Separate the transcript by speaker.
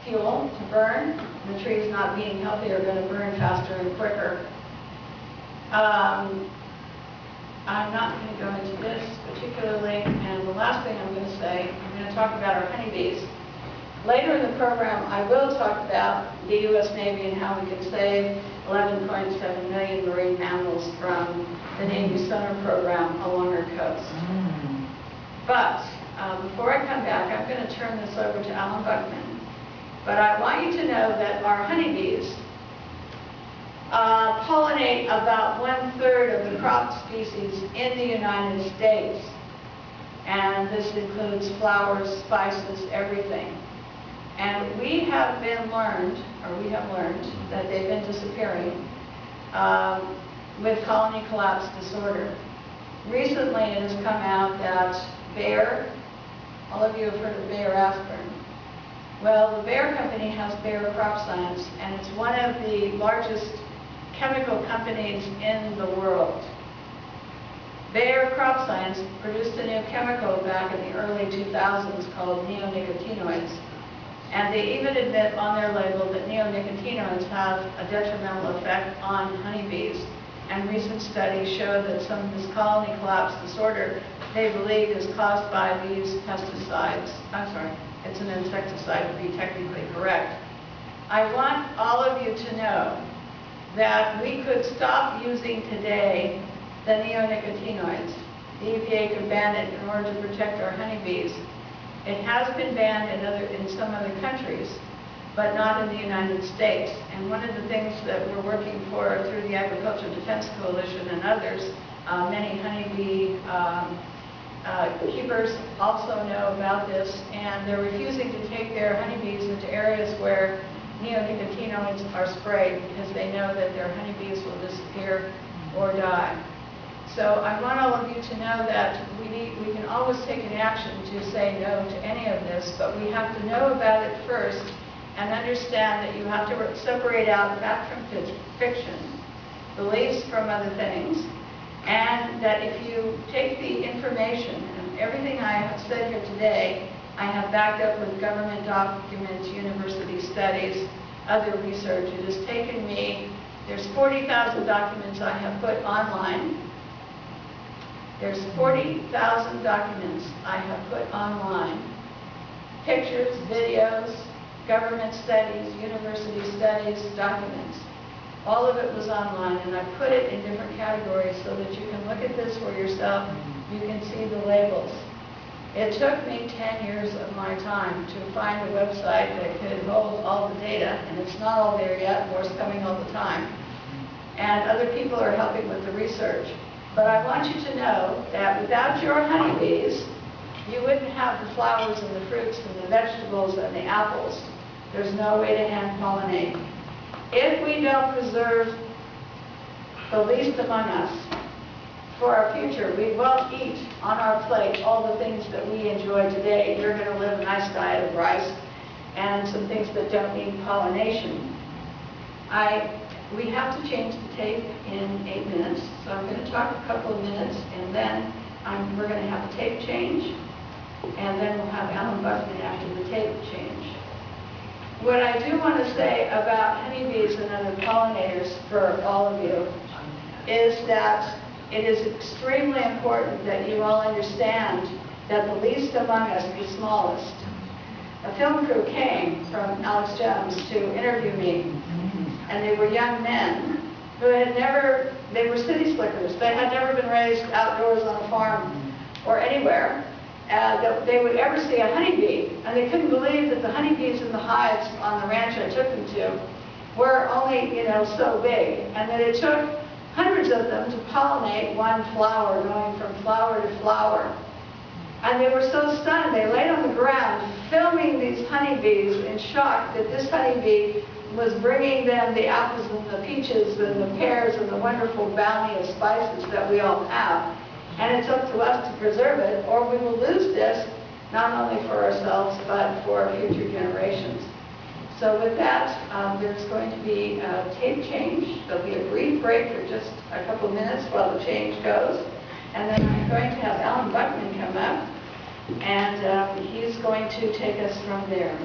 Speaker 1: fuel to burn. The trees not being healthy are going to burn faster and quicker. I'm not going to go into this particularly, and the last thing I'm going to say, I'm going to talk about our honeybees. Later in the program, I will talk about the U.S. Navy and how we can save 11.7 million marine mammals from the Navy summer program along our coast. But before I come back, I'm going to turn this over to Allan Buckmann. But I want you to know that our honeybees pollinate about 1/3 of the crop species in the United States. And this includes flowers, spices, everything. And we have learned that they've been disappearing with colony collapse disorder. Recently it has come out that Bayer, all of you have heard of Bayer aspirin. Well, the Bayer company has Bayer Crop Science, and it's one of the largest chemical companies in the world. Bayer Crop Science produced a new chemical back in the early 2000s called neonicotinoids. And they even admit on their label that neonicotinoids have a detrimental effect on honeybees. And recent studies show that some of this colony collapse disorder, they believe, is caused by these pesticides. I'm sorry, it's an insecticide to be technically correct. I want all of you to know that we could stop using today the neonicotinoids. The EPA could ban it in order to protect our honeybees. It has been banned in some other countries, but not in the United States. And one of the things that we're working for through the Agriculture Defense Coalition and others, many honeybee keepers also know about this, and they're refusing to take their honeybees into areas where neonicotinoids are sprayed because they know that their honeybees will disappear or die. So I want all of you to know that we can always take an action to say no to any of this, but we have to know about it first and understand that you have to separate out fact from fiction, beliefs from other things, and that if you take the information, and everything I have said here today, I have backed up with government documents, university studies, other research. It has taken me, there's 40,000 documents I have put online. There's 40,000 documents I have put online. Pictures, videos, government studies, university studies, documents. All of it was online, and I put it in different categories so that you can look at this for yourself. You can see the labels. It took me 10 years of my time to find a website that could hold all the data, and it's not all there yet, more's coming all the time. And other people are helping with the research. But I want you to know that without your honeybees, you wouldn't have the flowers and the fruits and the vegetables and the apples. There's no way to hand pollinate. If we don't preserve the least among us for our future, we won't eat on our plate all the things that we enjoy today. You're going to live a nice diet of rice and some things that don't need pollination. We have to change the tape in 8 minutes, so I'm going to talk a couple of minutes, and then we're going to have a tape change, and then we'll have Allan Buckmann after the tape change. What I do want to say about honeybees and other pollinators for all of you is that it is extremely important that you all understand that the least among us, the smallest. A film crew came from Alex Jones to interview me. And they were young men who had never, they were city slickers. They had never been raised outdoors on a farm or anywhere that they would ever see a honeybee. And they couldn't believe that the honeybees in the hives on the ranch I took them to were only, so big. And that it took hundreds of them to pollinate one flower, going from flower to flower. And they were so stunned, they laid on the ground filming these honeybees in shock that this honeybee was bringing them the apples and the peaches and the pears and the wonderful bounty of spices that we all have. And it's up to us to preserve it, or we will lose this, not only for ourselves, but for future generations. So with that, there's going to be a tape change. There'll be a brief break for just a couple minutes while the change goes. And then I'm going to have Allan Buckmann come up, and he's going to take us from there.